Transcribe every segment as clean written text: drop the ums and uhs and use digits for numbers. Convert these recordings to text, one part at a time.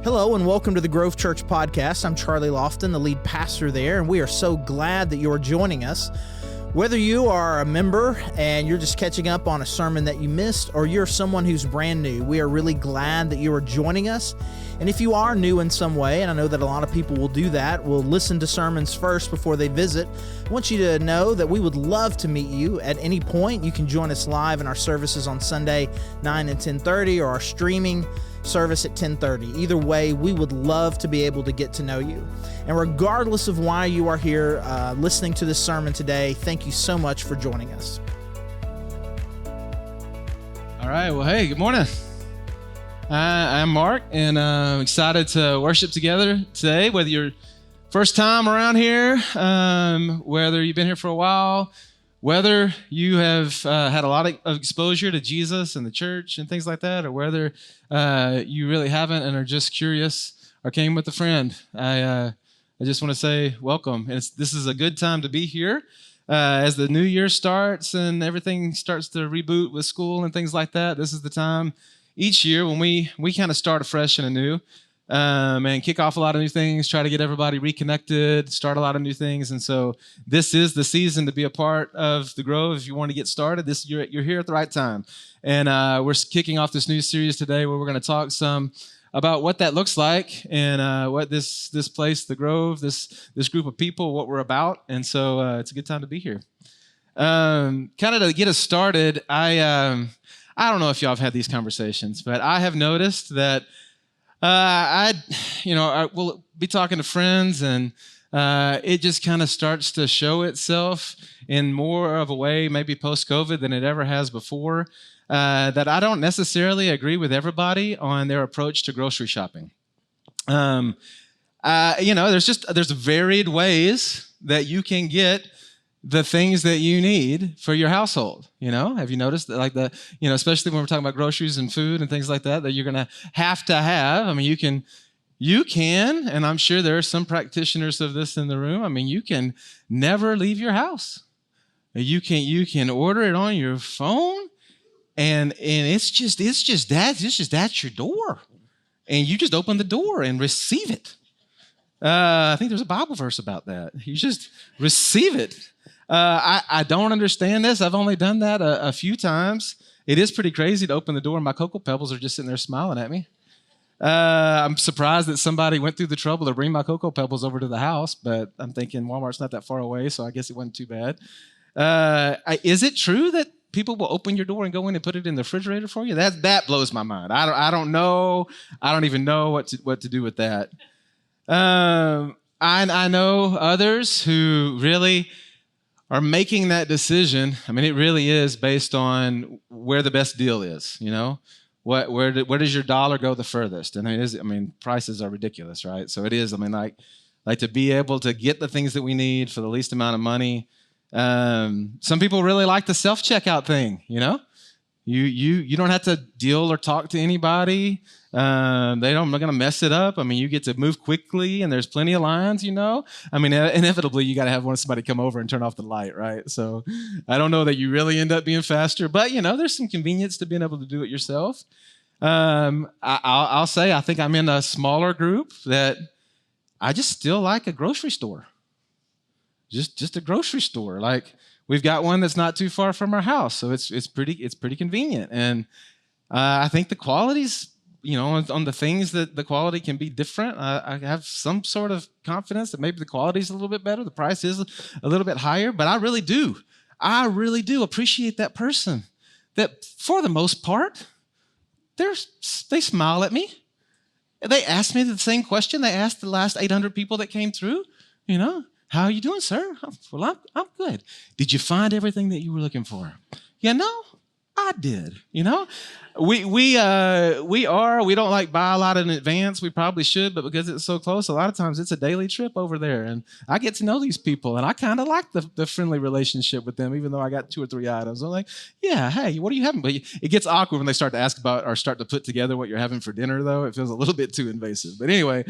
Hello and welcome to the Grove Church Podcast. I'm Charlie Lofton, the lead pastor there, and we are so glad that you're joining us. Whether you are a member and you're just catching up on a sermon that you missed, or you're someone who's brand new, we are really glad that you are joining us. And if you are new in some way, and I know that a lot of people will do that, will listen to sermons first before they visit, I want you to know that we would love to meet you at any point. You can join us live in our services on Sunday, 9 and 10:30, or our streaming service at 10:30. Either way, we would love to be able to get to know you. And regardless of why you are here listening to this sermon today, thank you so much for joining us. All right. Well, hey, good morning. I'm Mark, and I'm excited to worship together today, whether you're first time around here, whether you've been here for a while, whether you have had a lot of exposure to Jesus and the church and things like that, or whether you really haven't and are just curious or came with a friend. I just want to say welcome. This is a good time to be here. As the new year starts and everything starts to reboot with school and things like that, this is the time each year when we kind of start afresh and anew and kick off a lot of new things, try to get everybody reconnected, start a lot of new things. And so this is the season to be a part of the Grove. If you want to get started, you're here at the right time. And we're kicking off this new series today where we're going to talk some about what that looks like and what this place, the Grove, this group of people, what we're about. And so it's a good time to be here. Kind of to get us started, I don't know if y'all have had these conversations, but I have noticed that I will be talking to friends, and it just kind of starts to show itself in more of a way, maybe post-COVID, than it ever has before, that I don't necessarily agree with everybody on their approach to grocery shopping. There's varied ways that you can get the things that you need for your household. Have you noticed that, especially when we're talking about groceries and food and things like that you're going to have. I mean, you can, and I'm sure there are some practitioners of this in the room. I mean, you can never leave your house. You can order it on your phone, and it's just at your door, and you just open the door and receive it. I think there's a Bible verse about that. You just receive it. I don't understand this. I've only done that a few times. It is pretty crazy to open the door and my Cocoa Pebbles are just sitting there smiling at me. I'm surprised that somebody went through the trouble to bring my Cocoa Pebbles over to the house, but I'm thinking Walmart's not that far away, so I guess it wasn't too bad. Is it true that people will open your door and go in and put it in the refrigerator for you? That blows my mind. I don't know. I don't even know what to do with that. I know others who really are making that decision. I mean, it really is based on where the best deal is. Where does your dollar go the furthest? And prices are ridiculous, right? So it is. I mean, like to be able to get the things that we need for the least amount of money. Some people really like the self-checkout thing. You don't have to deal or talk to anybody. They're not going to mess it up. I mean, you get to move quickly, and there's plenty of lines. I mean, inevitably you got to have somebody come over and turn off the light, right? So I don't know that you really end up being faster, but there's some convenience to being able to do it yourself. I'll say I think I'm in a smaller group that I just still like a grocery store. Just a grocery store. Like, we've got one that's not too far from our house, so it's pretty convenient. And I think the quality's, on the things that the quality can be different. I have some sort of confidence that maybe the quality's a little bit better, the price is a little bit higher, but I really do appreciate that person that, for the most part, they smile at me. They ask me the same question they asked the last 800 people that came through, How are you doing, sir? Well, I'm good. Did you find everything that you were looking for? I did. We don't like buy a lot in advance. We probably should, but because it's so close, a lot of times it's a daily trip over there, and I get to know these people, and I kind of like the friendly relationship with them, even though I got 2 or 3 items. I'm like, yeah, hey, what are you having? But it gets awkward when they start to ask about or start to put together what you're having for dinner, though. It feels a little bit too invasive. But anyway,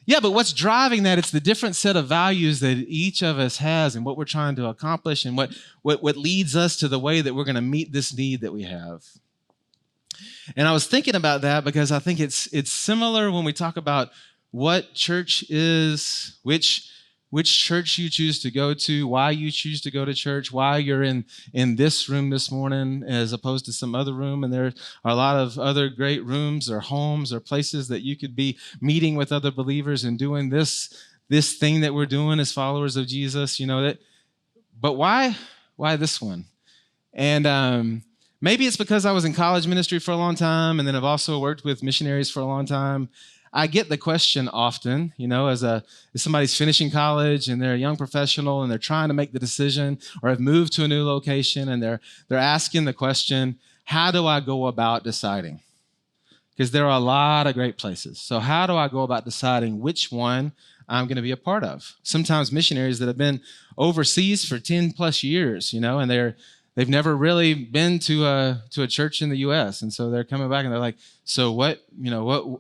Yeah, but what's driving that? It's the different set of values that each of us has and what we're trying to accomplish and what leads us to the way that we're going to meet this need that we have. And I was thinking about that because I think it's similar when we talk about what church is, which church you choose to go to, why you choose to go to church, why you're in this room this morning as opposed to some other room. And there are a lot of other great rooms or homes or places that you could be meeting with other believers and doing this thing that we're doing as followers of Jesus, that. But why this one? And maybe it's because I was in college ministry for a long time, and then I've also worked with missionaries for a long time. I get the question often, as somebody's finishing college and they're a young professional and they're trying to make the decision or have moved to a new location, and they're asking the question, how do I go about deciding? Because there are a lot of great places. So how do I go about deciding which one I'm going to be a part of? Sometimes missionaries that have been overseas for 10 plus years, and they've never really been to a church in the U.S. And so they're coming back and they're like, so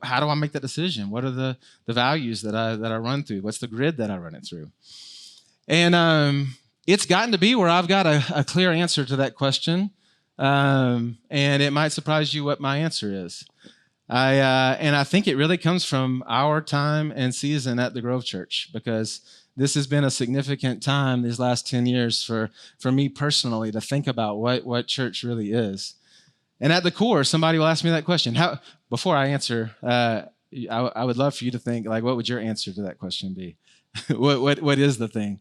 how do I make that decision? What are the values that I run through? What's the grid that I run it through? And it's gotten to be where I've got a clear answer to that question. And it might surprise you what my answer is. And I think it really comes from our time and season at the Grove Church, because this has been a significant time these last 10 years for me personally to think about what church really is. And at the core, somebody will ask me that question. Before I answer, I would love for you to think, like, what would your answer to that question be? What is the thing?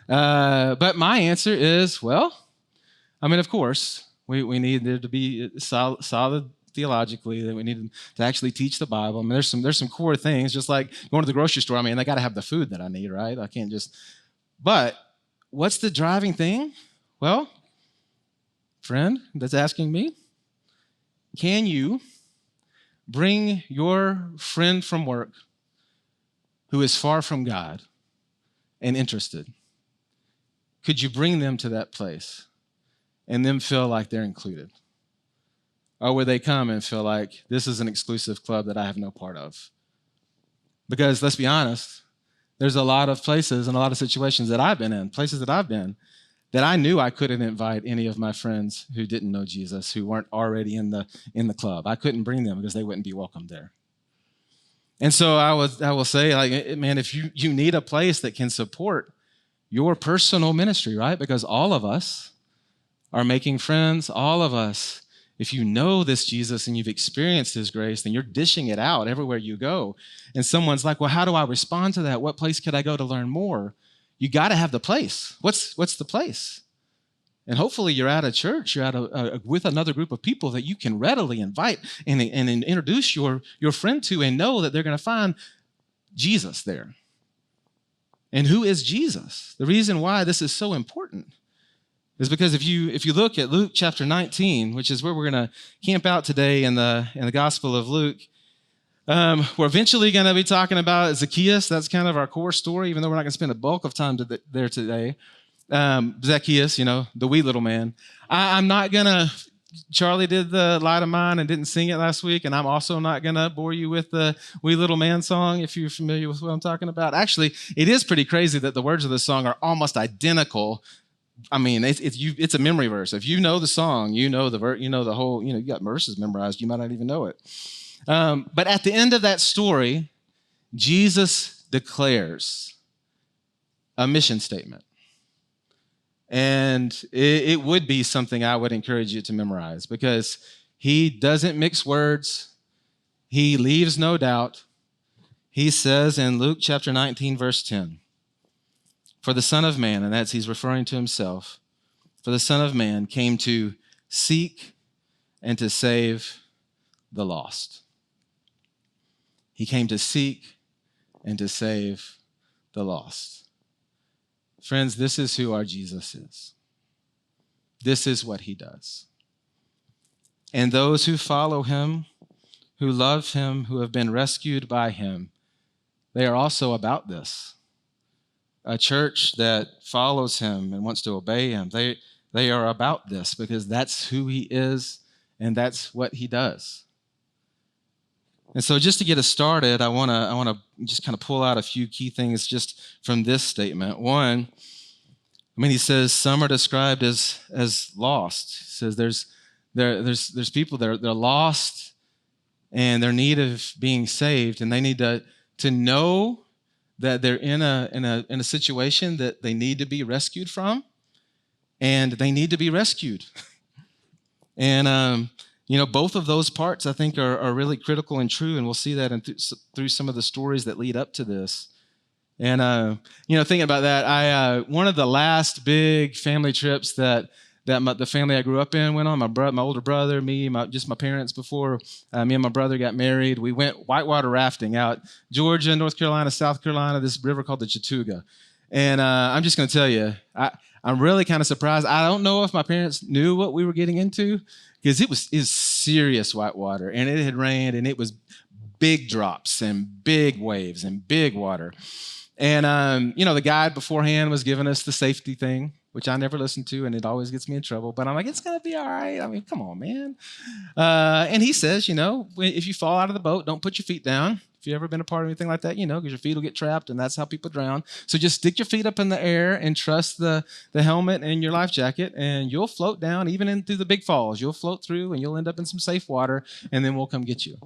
But my answer is, well, of course, we need there to be solid theologically, that we need to actually teach the Bible. There's some core things, just like going to the grocery store. I got to have the food that I need, right? I can't just. But what's the driving thing? Well, friend that's asking me, can you bring your friend from work who is far from God and interested? Could you bring them to that place and them feel like they're included? Or will they come and feel like this is an exclusive club that I have no part of? Because let's be honest, there's a lot of places and a lot of situations that I've been in, places that I've been, that I knew I couldn't invite any of my friends who didn't know Jesus, who weren't already in the club. I couldn't bring them because they wouldn't be welcome there. And so I will say, like, man, if you need a place that can support your personal ministry, right? Because all of us are making friends, all of us. If you know this Jesus and you've experienced his grace, then you're dishing it out everywhere you go. And someone's like, well, how do I respond to that? What place could I go to learn more? You got to have the place. What's the place? And hopefully you're at a church, you're at with another group of people that you can readily invite and introduce your friend to, and know that they're going to find Jesus there. And who is Jesus? The reason why this is so important is because if you look at Luke chapter 19, which is where we're going to camp out today in the Gospel of Luke, we're eventually going to be talking about Zacchaeus. That's kind of our core story, even though we're not going to spend a bulk of time there today. Zacchaeus, the wee little man. I'm not going to, Charlie did the Light of Mine and didn't sing it last week, and I'm also not going to bore you with the Wee Little Man song, if you're familiar with what I'm talking about. Actually, it is pretty crazy that the words of the song are almost identical. It's a memory verse. If you know the song, you know the the whole, you got verses memorized. You might not even know it. But at the end of that story, Jesus declares a mission statement. And it would be something I would encourage you to memorize, because he doesn't mix words. He leaves no doubt. He says in Luke chapter 19, verse 10, for the Son of Man, and he's referring to himself, for the Son of Man came to seek and to save the lost. He came to seek and to save the lost. Friends, this is who our Jesus is. This is what he does. And those who follow him, who love him, who have been rescued by him, they are also about this. A church that follows him and wants to obey him, they are about this, because that's who he is and that's what he does. And so just to get us started, I want to just kind of pull out a few key things just from this statement. One, he says some are described as lost. He says There's people that they're lost and they're in need of being saved, and they need to know that they're in a situation that they need to be rescued from, and they need to be rescued. And both of those parts I think are really critical and true, and we'll see that through some of the stories that lead up to this. And thinking about that, I one of the last big family trips that the family I grew up in went on. My older brother, me, my parents before me and my brother got married. We went whitewater rafting out Georgia, North Carolina, South Carolina, this river called the Chattooga. And I'm just going to tell you, I'm really kind of surprised. I don't know if my parents knew what we were getting into, because it was serious whitewater, and it had rained, and it was big drops and big waves and big water. And, the guide beforehand was giving us the safety thing, which I never listen to, and it always gets me in trouble. But I'm like, it's going to be all right. I mean, come on, man. And he says, if you fall out of the boat, don't put your feet down. If you've ever been a part of anything like that, because your feet will get trapped, and that's how people drown. So just stick your feet up in the air and trust the helmet and your life jacket, and you'll float down, even through the big falls. You'll float through, and you'll end up in some safe water, and then we'll come get you.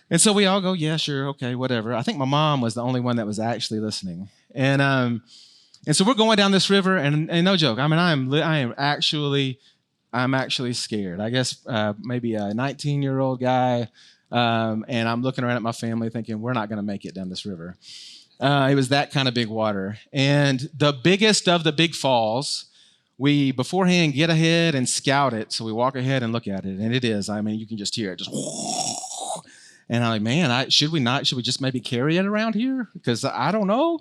And so we all go, yeah, sure, okay, whatever. I think my mom was the only one that was actually listening. And so we're going down this river, and no joke, I mean, I'm actually scared. I guess maybe a 19-year-old guy, and I'm looking around at my family thinking, we're not going to make it down this river. It was that kind of big water. And the biggest of the big falls, we beforehand get ahead and scout it. So we walk ahead and look at it, and it is. I mean, you can just hear it, just. And I'm like, man, should we just maybe carry it around here? Because I don't know.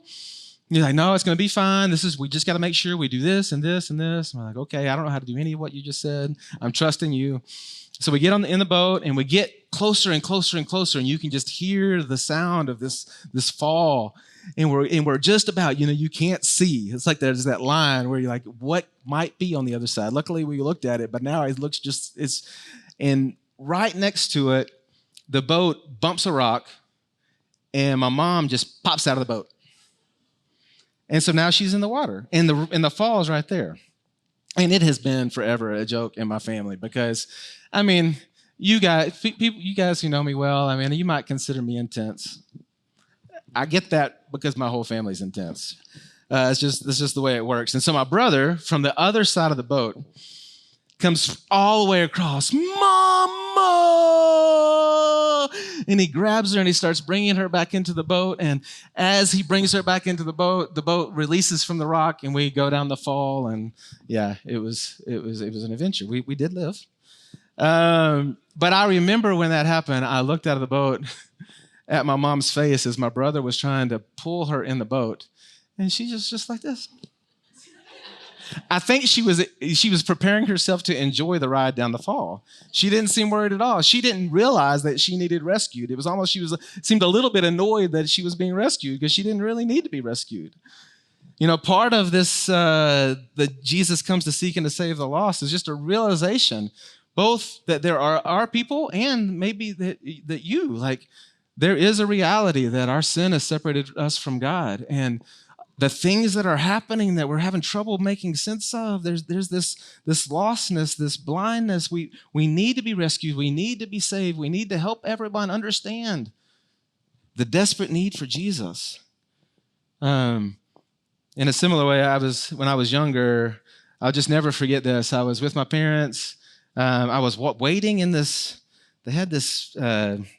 He's like, no, it's going to be fine. We just got to make sure we do this and this and this. And I'm like, okay, I don't know how to do any of what you just said. I'm trusting you. So we get in the boat, and we get closer and closer and closer, and you can just hear the sound of this fall. And we're just about, you can't see. It's like there's that line where you're like, what might be on the other side? Luckily, we looked at it, but now it looks and right next to it, the boat bumps a rock, and my mom just pops out of the boat. And so now she's in the water, and the fall is right there. And it has been forever a joke in my family because, I mean, you guys who know me well, I mean, you might consider me intense. I get that because my whole family's intense. It's just the way it works. And so my brother, from the other side of the boat, comes all the way across, Mama! And he grabs her and he starts bringing her back into the boat. And as he brings her back into the boat releases from the rock, and we go down the fall. And yeah, it was an adventure. We did live. But I remember when that happened, I looked out of the boat at my mom's face as my brother was trying to pull her in the boat. And she just like this. I think she was preparing herself to enjoy the ride down the fall. She didn't seem worried at all. She didn't realize that she needed rescued. It was almost seemed a little bit annoyed that she was being rescued because she didn't really need to be rescued. Part of this that Jesus comes to seek and to save the lost is just a realization, both that there are our people and maybe that there is a reality that our sin has separated us from God, and the things that are happening that we're having trouble making sense of, there's this lostness, this blindness. We need to be rescued. We need to be saved. We need to help everyone understand the desperate need for Jesus. In a similar way, when I was younger, I'll just never forget this. I was with my parents. I was waiting in this. They had this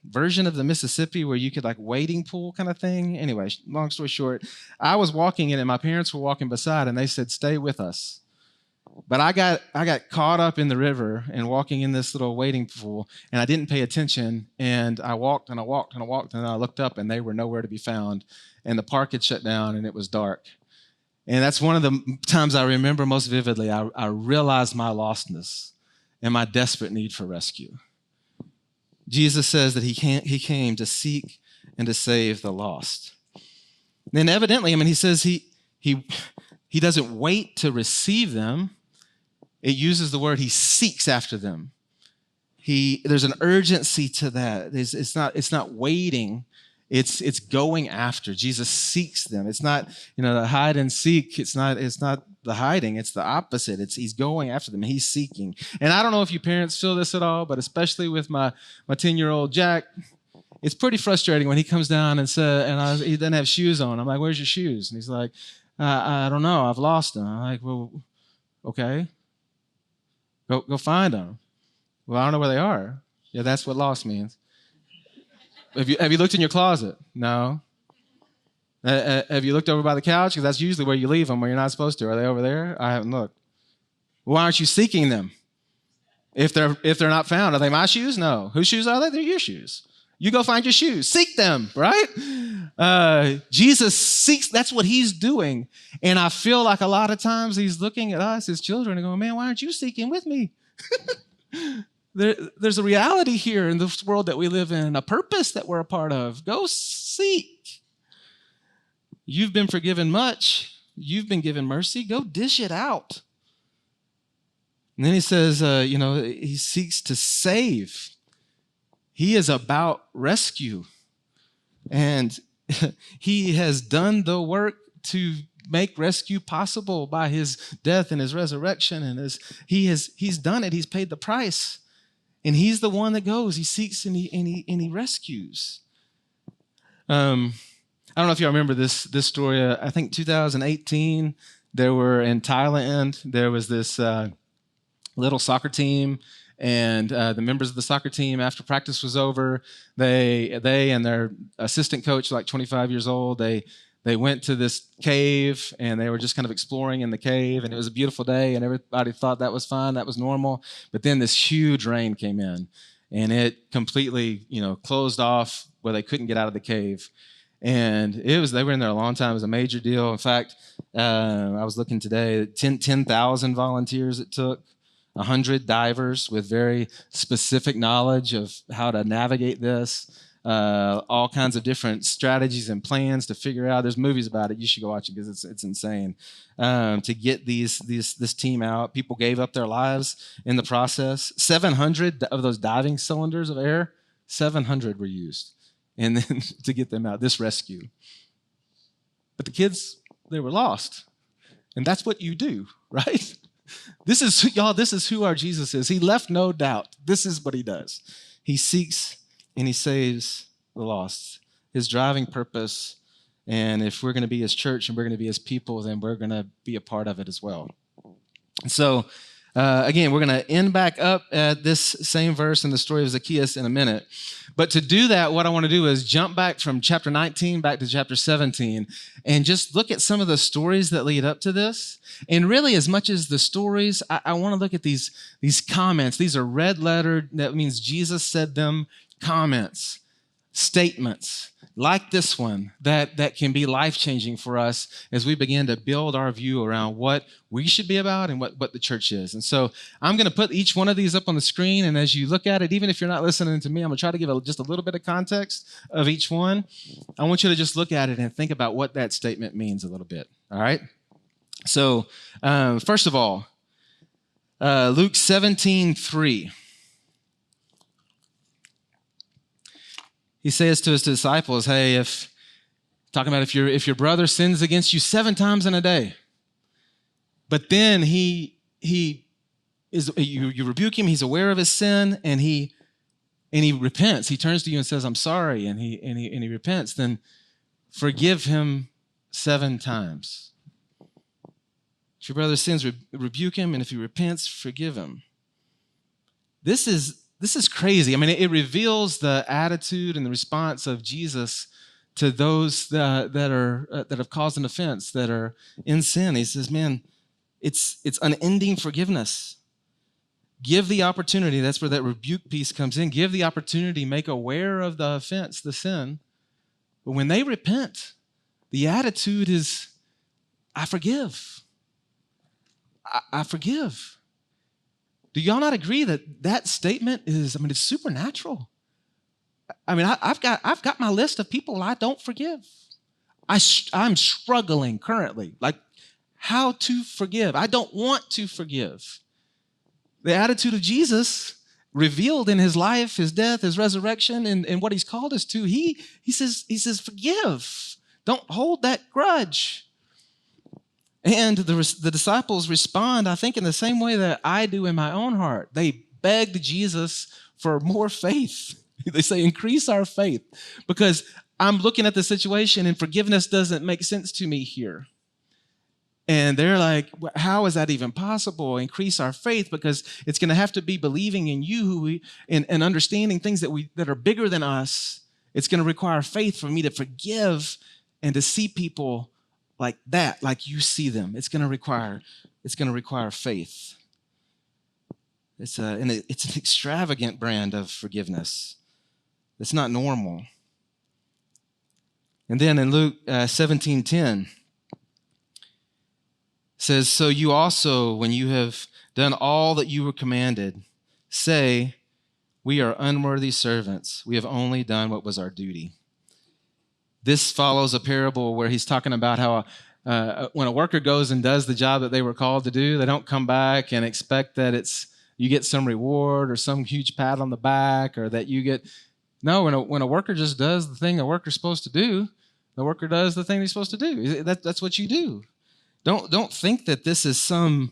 version of the Mississippi where you could wading pool kind of thing. Anyway, long story short, I was walking in and my parents were walking beside, and they said, "Stay with us." But I got caught up in the river and walking in this little wading pool, and I didn't pay attention. And I walked and I walked and I walked, and I looked up, and they were nowhere to be found. And the park had shut down, and it was dark. And that's one of the times I remember most vividly. I realized my lostness and my desperate need for rescue. Jesus says that he came to seek and to save the lost. Then evidently, he says he doesn't wait to receive them. It uses the word he seeks after them. There's an urgency to that. It's not waiting. It's going after. Jesus seeks them. It's not, the hide and seek. It's not the hiding. It's the opposite. He's going after them. He's seeking. And I don't know if you parents feel this at all, but especially with my 10-year-old Jack, it's pretty frustrating when he comes down and he doesn't have shoes on. I'm like, "Where's your shoes?" And he's like, I don't know. I've lost them. I'm like, "Well, okay. Go find them." "Well, I don't know where they are." "Yeah, that's what lost means." Have you looked in your closet? "No." Have you looked over by the couch? Because that's usually where you leave them when you're not supposed to. "Are they over there?" "I haven't looked." "Why aren't you seeking them? If they're not found, are they my shoes?" "No." "Whose shoes are they?" "They're your shoes." You go find your shoes. Seek them, right? Jesus seeks. That's what he's doing. And I feel like a lot of times he's looking at us as children and going, "Man, why aren't you seeking with me?" There's a reality here in this world that we live in, a purpose that we're a part of. Go seek. You've been forgiven much. You've been given mercy. Go dish it out. And then he says, he seeks to save. He is about rescue. And he has done the work to make rescue possible by his death and his resurrection. And he's done it. He's paid the price. And he's the one that goes. He seeks and he rescues. I don't know if you remember this story. I think 2018, in Thailand, there was this little soccer team. And the members of the soccer team, after practice was over, they and their assistant coach, like 25 years old, they went to this cave and they were just kind of exploring in the cave. And it was a beautiful day and everybody thought that was fine, that was normal. But then this huge rain came in and it completely, closed off where they couldn't get out of the cave. And they were in there a long time. It was a major deal. In fact, I was looking today, 10,000 volunteers it took. 100 divers with very specific knowledge of how to navigate this, all kinds of different strategies and plans to figure out. There's movies about it. You should go watch it because it's insane. To get this team out, people gave up their lives in the process. 700 of those diving cylinders of air, 700 were used, and then to get them out. This rescue, but the kids, they were lost, and that's what you do, right? This is who our Jesus is. He left no doubt. This is what he does. He seeks and he saves the lost. His driving purpose. And if we're going to be his church and we're going to be his people, then we're going to be a part of it as well. So, again, we're going to end back up at this same verse in the story of Zacchaeus in a minute. But to do that, what I want to do is jump back from chapter 19 back to chapter 17 and just look at some of the stories that lead up to this. And really, as much as the stories, I want to look at these comments. These are red lettered. That means Jesus said them. Comments, statements like this one that can be life-changing for us as we begin to build our view around what we should be about and what the church is. And so I'm going to put each one of these up on the screen, and as you look at it, even if you're not listening to me, I'm going to try to give just a little bit of context of each one. I want you to just look at it and think about what that statement means a little bit, all right? So first of all, Luke 17:3. He says to his disciples, "Hey, if your brother sins against you 7 times in a day, but then you rebuke him, he's aware of his sin, and he repents. He turns to you and says, 'I'm sorry,' and he repents. Then forgive him 7 times. If your brother sins, rebuke him, and if he repents, forgive him." This is crazy. I mean, it reveals the attitude and the response of Jesus to those that have caused an offense, that are in sin. He says, "Man, it's unending forgiveness. Give the opportunity." That's where that rebuke piece comes in. Give the opportunity, make aware of the offense, the sin. But when they repent, the attitude is, "I forgive. I forgive." Do y'all not agree that statement is, it's supernatural? I've got my list of people I don't forgive. I'm struggling currently, like how to forgive. I don't want to forgive. The attitude of Jesus revealed in his life, his death, his resurrection, and what he's called us to, he says, forgive. Don't hold that grudge. And the disciples respond, I think, in the same way that I do in my own heart. They begged Jesus for more faith. They say, increase our faith, because I'm looking at the situation and forgiveness doesn't make sense to me here. And they're like, how is that even possible? Increase our faith, because it's going to have to be believing in you and understanding things that are bigger than us. It's going to require faith for me to forgive and to see people like that, like you see them. It's going to require faith. It's an extravagant brand of forgiveness. It's not normal. And then in Luke 17:10, says, so you also, when you have done all that you were commanded, say, we are unworthy servants. We have only done what was our duty. This follows a parable where he's talking about how when a worker goes and does the job that they were called to do, they don't come back and expect that you get some reward or some huge pat on the back, or that you get. No, when a worker just does the thing a worker's supposed to do, the worker does the thing he's supposed to do. That's what you do. Don't think that this is some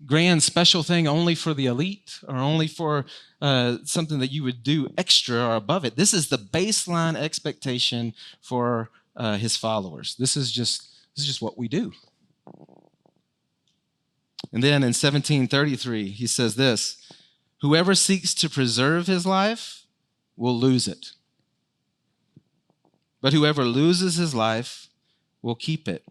grand special thing only for the elite, or only for something that you would do extra or above it. This is the baseline expectation for his followers. This is just what we do. And then in 17:33, he says this, whoever seeks to preserve his life will lose it. But whoever loses his life will keep it.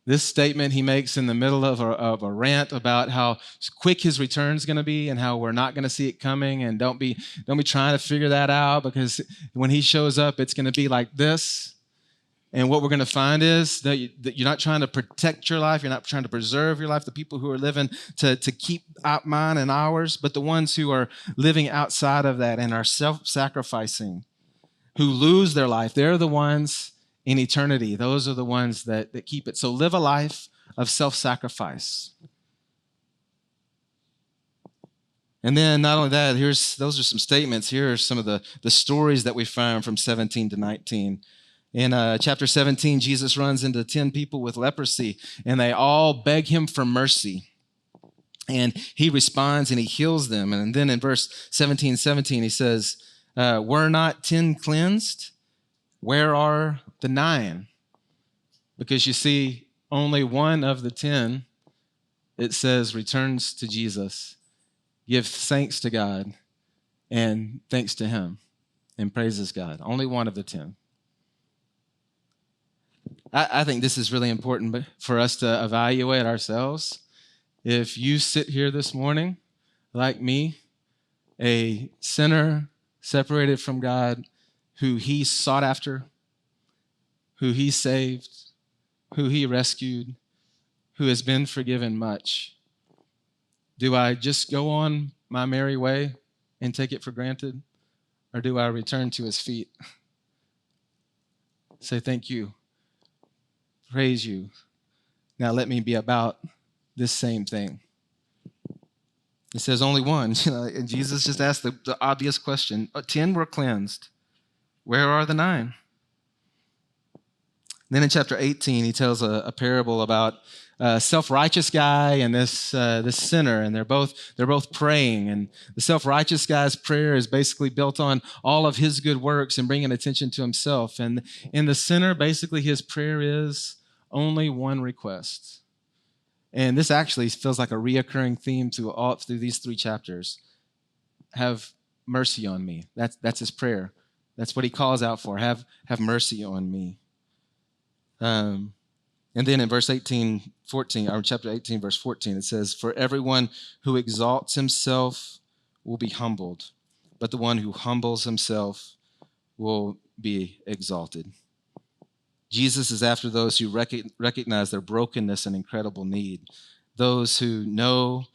This statement he makes in the middle of a rant about how quick his return is going to be and how we're not going to see it coming, and don't be trying to figure that out, because when he shows up, it's going to be like this. And what we're going to find is that you're not trying to protect your life. You're not trying to preserve your life, the people who are living to keep out mine and ours, but the ones who are living outside of that and are self-sacrificing, who lose their life, they're the ones in eternity. Those are the ones that keep it. So live a life of self-sacrifice. And then not only that, those are some statements. Here are some of the stories that we find from 17 to 19. In chapter 17, Jesus runs into 10 people with leprosy, and they all beg him for mercy. And he responds and he heals them. And then in verse 17, he says, were not 10 cleansed? Where are the 9? Because you see, only one of the 10, it says, returns to Jesus, gives thanks to God, and thanks to him, and praises God. Only one of the 10. I think this is really important for us to evaluate ourselves. If you sit here this morning, like me, a sinner separated from God, who he sought after, who he saved, who he rescued, who has been forgiven much, do I just go on my merry way and take it for granted? Or do I return to his feet? Say, thank you. Praise you. Now let me be about this same thing. It says only one. And Jesus just asked the obvious question. 10 were cleansed. Where are the 9? Then in chapter 18, he tells a parable about a self-righteous guy and this sinner, and they're both praying. And the self-righteous guy's prayer is basically built on all of his good works and bringing attention to himself. And in the sinner, basically his prayer is only one request. And this actually feels like a reoccurring theme through these 3 chapters. Have mercy on me. That's his prayer. That's what he calls out for. Have mercy on me. And then in verse 14, or chapter 18, verse 14, it says, for everyone who exalts himself will be humbled, but the one who humbles himself will be exalted. Jesus is after those who recognize their brokenness and incredible need, those who know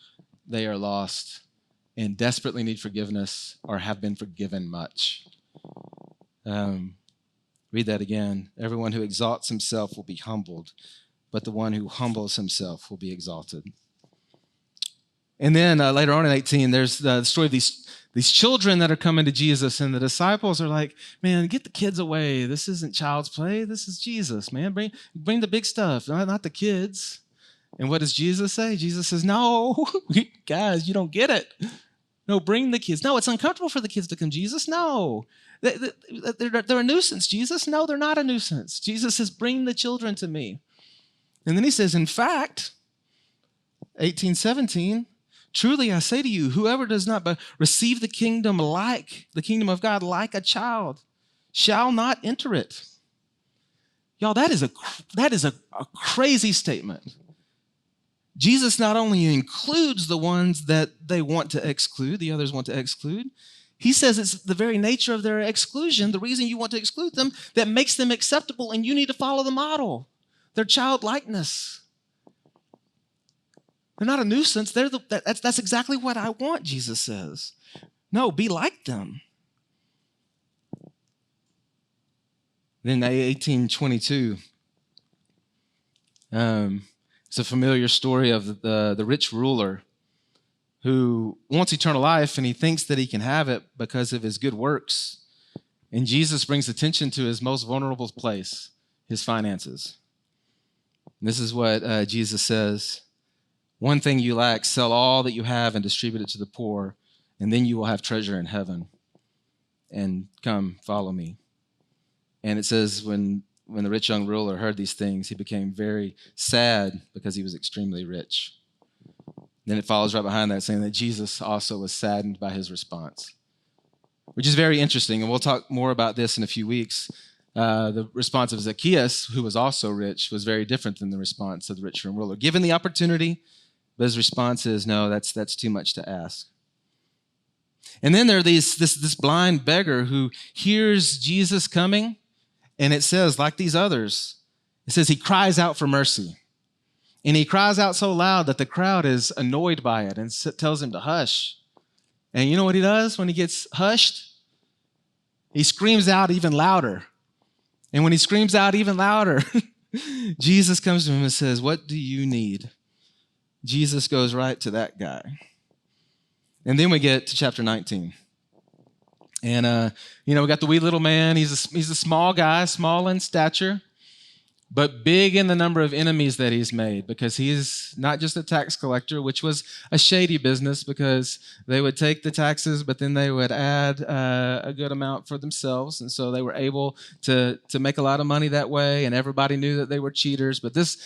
they are lost and desperately need forgiveness or have been forgiven much. Read that again. Everyone who exalts himself will be humbled, but the one who humbles himself will be exalted. And then later on in 18, there's the story of these children that are coming to Jesus, and the disciples are like, man, get the kids away. This isn't child's play. This is Jesus, man. Bring the big stuff, not the kids. And what does Jesus say? Jesus says, no, guys, you don't get it. No, bring the kids. No, it's uncomfortable for the kids to come, Jesus. No. They're a nuisance, Jesus. No, they're not a nuisance. Jesus says, bring the children to me. And then he says, in fact, 18:17, truly I say to you, whoever does not receive the kingdom of God like a child shall not enter it. Y'all, that is a crazy statement. Jesus not only includes the ones that they want to exclude, the others want to exclude, he says it's the very nature of their exclusion, the reason you want to exclude them, that makes them acceptable, and you need to follow the model, their childlikeness. They're not a nuisance. That's exactly what I want, Jesus says. No, be like them. Then 18:22, it's a familiar story of the rich ruler who wants eternal life, and he thinks that he can have it because of his good works. And Jesus brings attention to his most vulnerable place, his finances. And this is what Jesus says. One thing you lack, sell all that you have and distribute it to the poor, and then you will have treasure in heaven. And come, follow me. And it says when the rich young ruler heard these things, he became very sad because he was extremely rich. Then it follows right behind that saying that Jesus also was saddened by his response, which is very interesting. And we'll talk more about this in a few weeks. The response of Zacchaeus, who was also rich, was very different than the response of the rich young ruler. Given the opportunity, but his response is, no, that's too much to ask. And then there this blind beggar who hears Jesus coming, and it says, like these others, it says he cries out for mercy. And he cries out so loud that the crowd is annoyed by it and tells him to hush. And you know what he does when he gets hushed? He screams out even louder. And when he screams out even louder, Jesus comes to him and says, what do you need? Jesus goes right to that guy. And then we get to chapter 19. And, we got the wee little man. He's a small guy, small in stature, but big in the number of enemies that he's made, because he's not just a tax collector, which was a shady business because they would take the taxes, but then they would add a good amount for themselves. And so they were able to make a lot of money that way, and everybody knew that they were cheaters. But this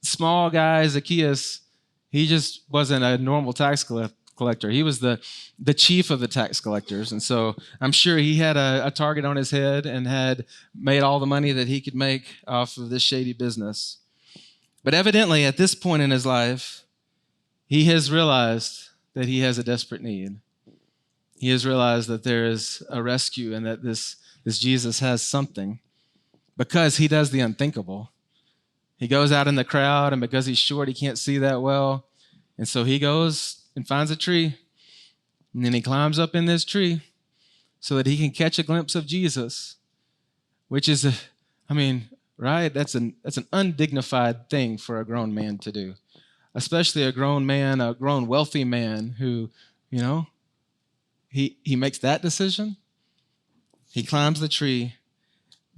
small guy, Zacchaeus, he just wasn't a normal tax collector. He was the chief of the tax collectors. And so I'm sure he had a target on his head and had made all the money that he could make off of this shady business. But evidently, at this point in his life, he has realized that he has a desperate need. He has realized that there is a rescue and that this Jesus has something, because he does the unthinkable. He goes out in the crowd, and because he's short, he can't see that well. And so he goes and finds a tree, and then he climbs up in this tree so that he can catch a glimpse of Jesus, which is, right? That's an undignified thing for a grown man to do, especially a grown wealthy man who, he makes that decision. He climbs the tree.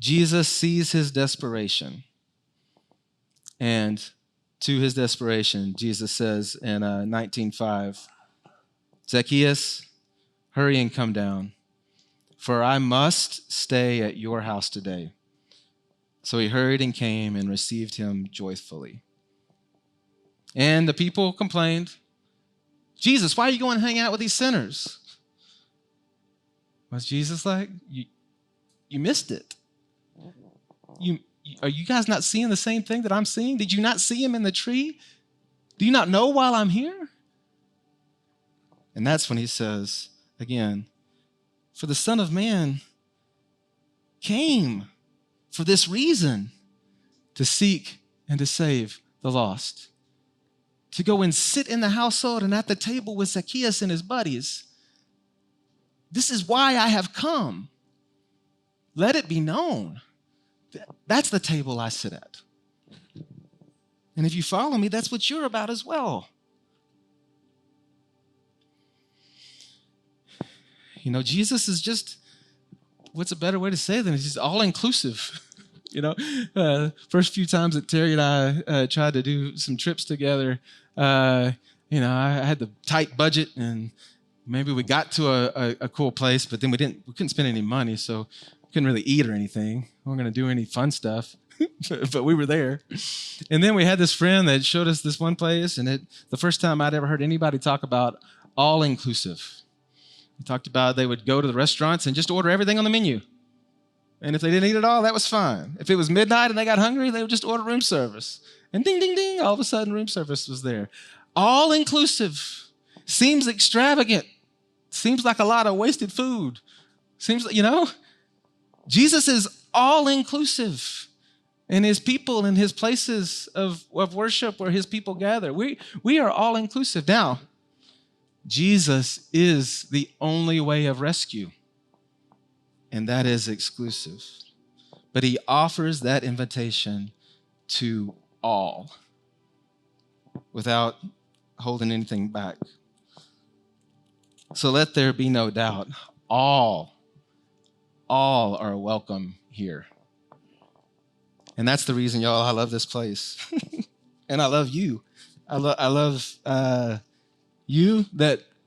Jesus sees his desperation. And to his desperation, Jesus says in 19:5, Zacchaeus, hurry and come down, for I must stay at your house today. So he hurried and came and received him joyfully. And the people complained, Jesus, why are you going to hang out with these sinners? Was Jesus like, you missed it. Are you guys not seeing the same thing that I'm seeing? Did you not see him in the tree? Do you not know while I'm here? And that's when he says, again, for the Son of Man came for this reason, to seek and to save the lost, to go and sit in the household and at the table with Zacchaeus and his buddies. This is why I have come. Let it be known. That's the table I sit at. And if you follow me, that's what you're about as well. Jesus is just, what's a better way to say than he's all inclusive. First few times that Terry and I tried to do some trips together, I had the tight budget, and maybe we got to a cool place, but then we couldn't spend any money, so we couldn't really eat or anything. We weren't going to do any fun stuff, but we were there. And then we had this friend that showed us this one place, and the first time I'd ever heard anybody talk about all-inclusive. He talked about they would go to the restaurants and just order everything on the menu. And if they didn't eat it all, that was fine. If it was midnight and they got hungry, they would just order room service. And ding, ding, ding, all of a sudden room service was there. All-inclusive. Seems extravagant. Seems like a lot of wasted food. Seems like, Jesus is all-inclusive. And his people and his places of worship where his people gather. We are all-inclusive. Now, Jesus is the only way of rescue. And that is exclusive. But he offers that invitation to all without holding anything back. So let there be no doubt. All are welcome here. And that's the reason, y'all, I love this place. And I love you. I love you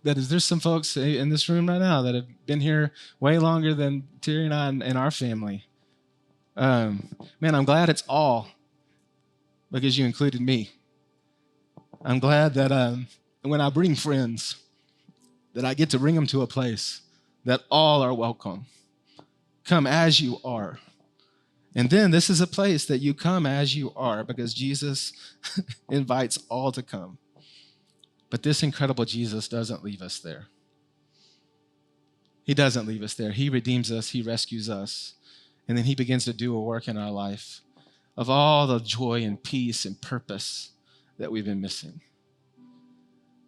there's some folks in this room right now that have been here way longer than Terry and I and our family. Man, I'm glad it's all because you included me. I'm glad that when I bring friends, that I get to bring them to a place that all are welcome. Come as you are. And then this is a place that you come as you are because Jesus invites all to come. But this incredible Jesus doesn't leave us there. He doesn't leave us there. He redeems us. He rescues us. And then he begins to do a work in our life of all the joy and peace and purpose that we've been missing.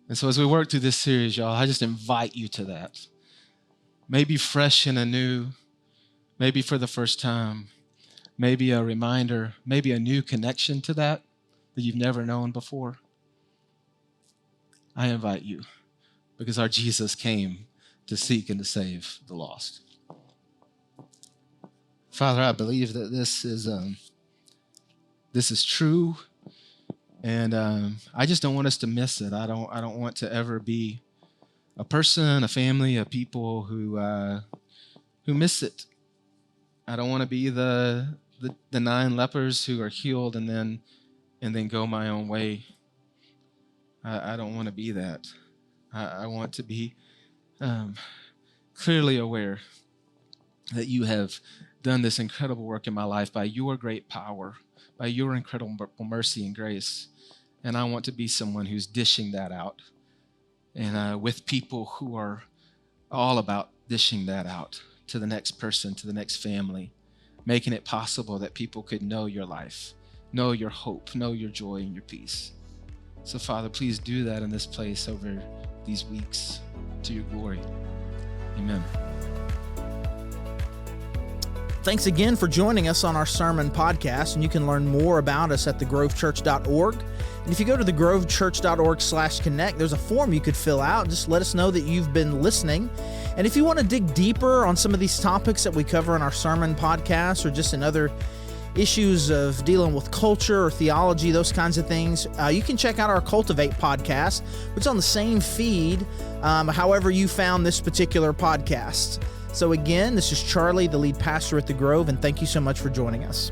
And so as we work through this series, y'all, I just invite you to that. Maybe fresh and anew, maybe for the first time, maybe a reminder, maybe a new connection to that you've never known before. I invite you because our Jesus came to seek and to save the lost. Father, I believe that this is true, and I just don't want us to miss it. I don't want to ever be a person, a family, a people who miss it. I don't want to be the 9 lepers who are healed and then go my own way. I don't want to be that. I want to be clearly aware that you have done this incredible work in my life by your great power, by your incredible mercy and grace. And I want to be someone who's dishing that out and with people who are all about dishing that out to the next person, to the next family, making it possible that people could know your life, know your hope, know your joy and your peace. So, Father, please do that in this place over these weeks to your glory. Amen. Thanks again for joining us on our sermon podcast, and you can learn more about us at thegrovechurch.org. And if you go to thegrovechurch.org/connect, there's a form you could fill out. Just let us know that you've been listening. And if you want to dig deeper on some of these topics that we cover in our sermon podcast or just in other issues of dealing with culture or theology, those kinds of things, you can check out our Cultivate podcast, which is on the same feed, however you found this particular podcast. So again, this is Charlie, the lead pastor at The Grove, and thank you so much for joining us.